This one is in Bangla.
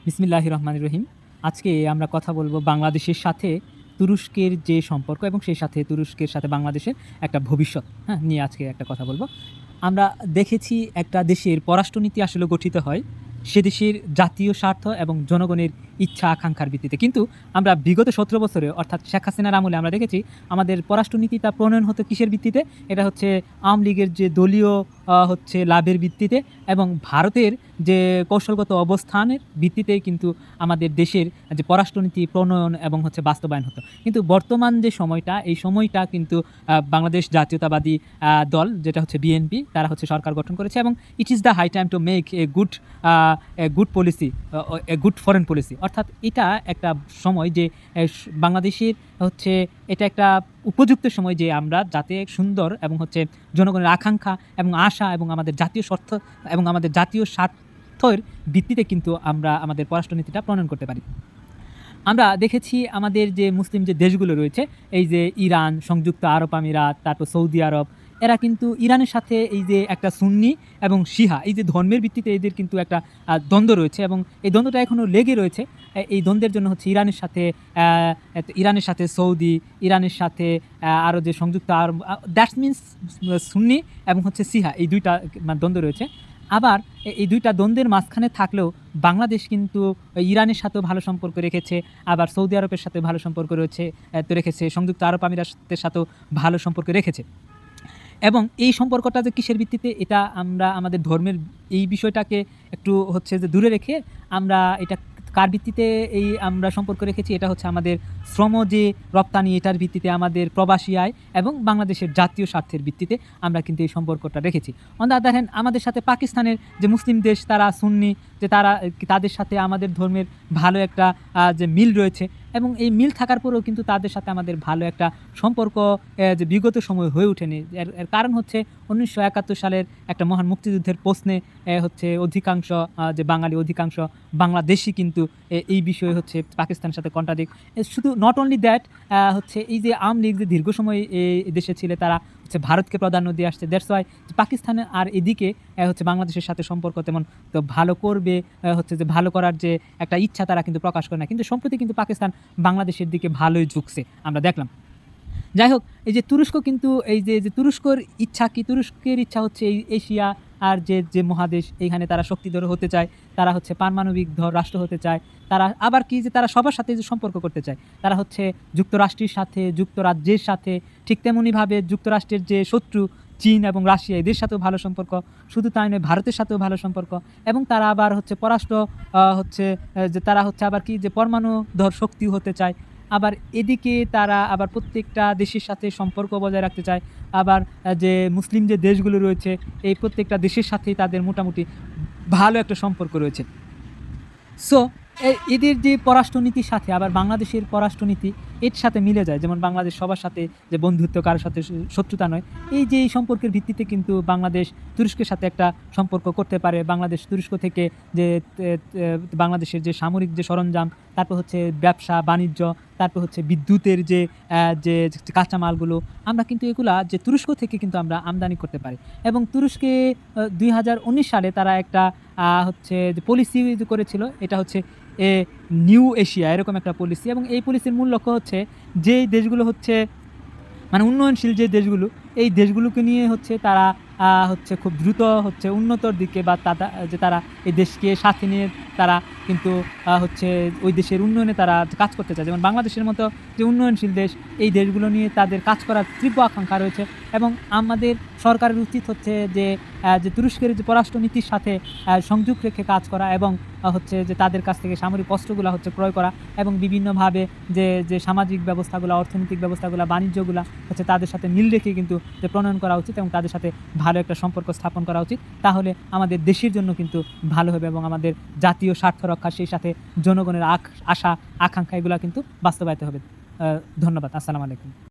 বিসমিল্লাহির রহমানির রহিম। আজকে আমরা কথা বলব বাংলাদেশের সাথে তুরস্কের যে সম্পর্ক এবং সেই সাথে তুরস্কের সাথে বাংলাদেশের একটা ভবিষ্যৎ, হ্যাঁ? নিয়ে আজকে একটা কথা বলব। আমরা দেখেছি একটা দেশের পররাষ্ট্রনীতি আসলে গঠিত হয় সে দেশের জাতীয় স্বার্থ এবং জনগণের ইচ্ছা আকাঙ্ক্ষার ভিত্তিতে। কিন্তু আমরা বিগত ১৭ বছরে অর্থাৎ শেখ হাসিনার আমলে আমরা দেখেছি আমাদের পররাষ্ট্রনীতিটা প্রণয়ন হতো কিসের ভিত্তিতে? এটা হচ্ছে আওয়ামী লীগের যে দলীয় হচ্ছে লাভের ভিত্তিতে এবং ভারতের যে কৌশলগত অবস্থানের ভিত্তিতেই কিন্তু আমাদের দেশের যে পররাষ্ট্রনীতি প্রণয়ন এবং হচ্ছে বাস্তবায়ন হতো। কিন্তু বর্তমান যে সময়টা, এই সময়টা কিন্তু বাংলাদেশ জাতীয়তাবাদী দল যেটা হচ্ছে বিএনপি, তারা হচ্ছে সরকার গঠন করেছে এবং it is the high time to make a good policy, a good foreign policy. অর্থাৎ এটা একটা সময় যে বাংলাদেশের হচ্ছে এটা একটা উপযুক্ত সময় যে আমরা যাতে সুন্দর এবং হচ্ছে জনগণের আকাঙ্ক্ষা এবং আশা এবং আমাদের জাতীয় স্বার্থ এবং আমাদের জাতীয় স্বার্থের ভিত্তিতে কিন্তু আমরা আমাদের পররাষ্ট্রনীতিটা প্রণয়ন করতে পারি। আমরা দেখেছি আমাদের যে মুসলিম যে দেশগুলো রয়েছে, এই যে ইরান, সংযুক্ত আরব আমিরাত, তারপর সৌদি আরব, এরা কিন্তু ইরানের সাথে এই যে একটা সুন্নি এবং শিয়া এই যে ধর্মের ভিত্তিতে এদের কিন্তু একটা দ্বন্দ্ব রয়েছে এবং এই দ্বন্দ্বটা এখনও লেগে রয়েছে। এই দ্বন্দ্বের জন্য হচ্ছে ইরানের সাথে সৌদি, ইরানের সাথে আরও যে সংযুক্ত আরব, দ্যাটস মিনস সুন্নি এবং হচ্ছে শিয়া, এই দুইটা দ্বন্দ্ব রয়েছে। আবার এই দুইটা দ্বন্দ্বের মাঝখানে থাকলেও বাংলাদেশ কিন্তু ইরানের সাথেও ভালো সম্পর্ক রেখেছে, আবার সৌদি আরবের সাথে ভালো সম্পর্ক রেখেছে, সংযুক্ত আরব আমিরাতের সাথেও ভালো সম্পর্ক রেখেছে। এবং এই সম্পর্কটা যে কিসের ভিত্তিতে, এটা আমরা আমাদের ধর্মের এই বিষয়টাকে একটু হচ্ছে যে দূরে রেখে আমরা এটা কার ভিত্তিতে এই আমরা সম্পর্ক রেখেছি, এটা হচ্ছে আমাদের শ্রম যে রপ্তানি, এটার ভিত্তিতে আমাদের প্রবাসী আয় এবং বাংলাদেশের জাতীয় স্বার্থের ভিত্তিতে আমরা কিন্তু এই সম্পর্কটা রেখেছি। অন দ্য আদার হ্যান্ড আমাদের সাথে পাকিস্তানের যে মুসলিম দেশ, তারা সুন্নি, যে তাদের সাথে আমাদের ধর্মের ভালো একটা যে মিল রয়েছে এবং এই মিল থাকার পরেও কিন্তু তাদের সাথে আমাদের ভালো একটা সম্পর্ক যে বিগত সময় হয়ে ওঠেনি। এর কারণ হচ্ছে ১৯৭১ সালের একটা মহান মুক্তিযুদ্ধের প্রশ্নে হচ্ছে অধিকাংশ যে অধিকাংশ বাংলাদেশি কিন্তু এই বিষয়ে হচ্ছে পাকিস্তানের সাথে কন্ট্রাডিক্ট। শুধু নট অনলি দ্যাট, হচ্ছে এই যে আওয়ামী লীগ যে দীর্ঘ সময় এই দেশে ছিল, তারা হচ্ছে ভারতকে প্রাধান্য দিয়ে আসছে। দ্যাটস ওয়াই পাকিস্তানের আর এদিকে হচ্ছে বাংলাদেশের সাথে সম্পর্ক তেমন তো ভালো করবে, হচ্ছে যে ভালো করার যে একটা ইচ্ছা তারা কিন্তু প্রকাশ করে না। কিন্তু সম্প্রতি কিন্তু পাকিস্তান বাংলাদেশের দিকে ভালোই ঝুঁকছে, আমরা দেখলাম। যাই হোক, এই যে তুরস্ক কিন্তু এই যে তুরস্কের ইচ্ছা কি? তুরস্কের ইচ্ছা হচ্ছে এই এশিয়া আর যে মহাদেশ, এইখানে তারা শক্তিধর হতে চায়, তারা হচ্ছে পারমাণবিক রাষ্ট্র হতে চায়। তারা আবার কি যে তারা সবার সাথে যে সম্পর্ক করতে চায়, তারা হচ্ছে যুক্তরাষ্ট্রের সাথে, যুক্তরাজ্যের সাথে, ঠিক তেমনইভাবে যুক্তরাষ্ট্রের যে শত্রু চীন এবং রাশিয়া, এদের সাথেও ভালো সম্পর্ক। শুধু তাই নয়, ভারতের সাথেও ভালো সম্পর্ক। এবং তারা আবার হচ্ছে পররাষ্ট্র হচ্ছে যে তারা হচ্ছে আবার কি যে পরমাণু শক্তি হতে চায়। আবার এদিকে তারা আবার প্রত্যেকটা দেশের সাথে সম্পর্ক বজায় রাখতে চায়। আবার যে মুসলিম যে দেশগুলো রয়েছে, এই প্রত্যেকটা দেশের সাথেই তাদের মোটামুটি ভালো একটা সম্পর্ক রয়েছে। সো এদের যে পররাষ্ট্রনীতির সাথে আবার বাংলাদেশের পররাষ্ট্রনীতি এর সাথে মিলে যায়। যেমন বাংলাদেশ সবার সাথে যে বন্ধুত্ব, কারোর সাথে শত্রুতা নয়, এই সম্পর্কের ভিত্তিতে কিন্তু বাংলাদেশ তুরস্কের সাথে একটা সম্পর্ক করতে পারে। বাংলাদেশ তুরস্ক থেকে যে বাংলাদেশের যে সামরিক যে সরঞ্জাম, তারপর হচ্ছে ব্যবসা বাণিজ্য, তারপর হচ্ছে বিদ্যুতের যে কাঁচামালগুলো, আমরা কিন্তু এগুলা যে তুরস্ক থেকে কিন্তু আমরা আমদানি করতে পারি। এবং তুরস্কে ২০১৯ সালে তারা একটা হচ্ছে যে পলিসি করেছিল, এটা হচ্ছে নিউ এশিয়া, এরকম একটা পলিসি। এবং এই পলিসির মূল লক্ষ্য হচ্ছে যেই দেশগুলো হচ্ছে মানে উন্নয়নশীল যে দেশগুলো, এই দেশগুলোকে নিয়ে হচ্ছে তারা হচ্ছে খুব দ্রুত হচ্ছে উন্নতর দিকে, বা তারা এই দেশকে সাথে নিয়ে তারা কিন্তু হচ্ছে ওই দেশের উন্নয়নে তারা কাজ করতে চায়। যেমন বাংলাদেশের মতো যে উন্নয়নশীল দেশ, এই দেশগুলো নিয়ে তাদের কাজ করার তীব্র আকাঙ্ক্ষা রয়েছে। এবং আমাদের সরকারের উচিত হচ্ছে যে তুরস্কের যে পররাষ্ট্রনীতির সাথে সংযোগ রেখে কাজ করা এবং হচ্ছে যে তাদের কাছ থেকে সামরিক অস্ত্রগুলো হচ্ছে ক্রয় করা এবং বিভিন্নভাবে যে সামাজিক ব্যবস্থাগুলো, অর্থনৈতিক ব্যবস্থাগুলো, বাণিজ্যগুলো হচ্ছে তাদের সাথে মিল রেখে কিন্তু যে প্রণয়ন করা উচিত এবং তাদের সাথে ভালো একটা সম্পর্ক স্থাপন করা উচিত। তাহলে আমাদের দেশের জন্য কিন্তু ভালো হবে এবং আমাদের জাতীয় স্বার্থ রক্ষা, সেই সাথে জনগণের আশা আকাঙ্ক্ষা, এগুলো কিন্তু বাস্তবায়িত হবে। ধন্যবাদ। আসসালামু আলাইকুম।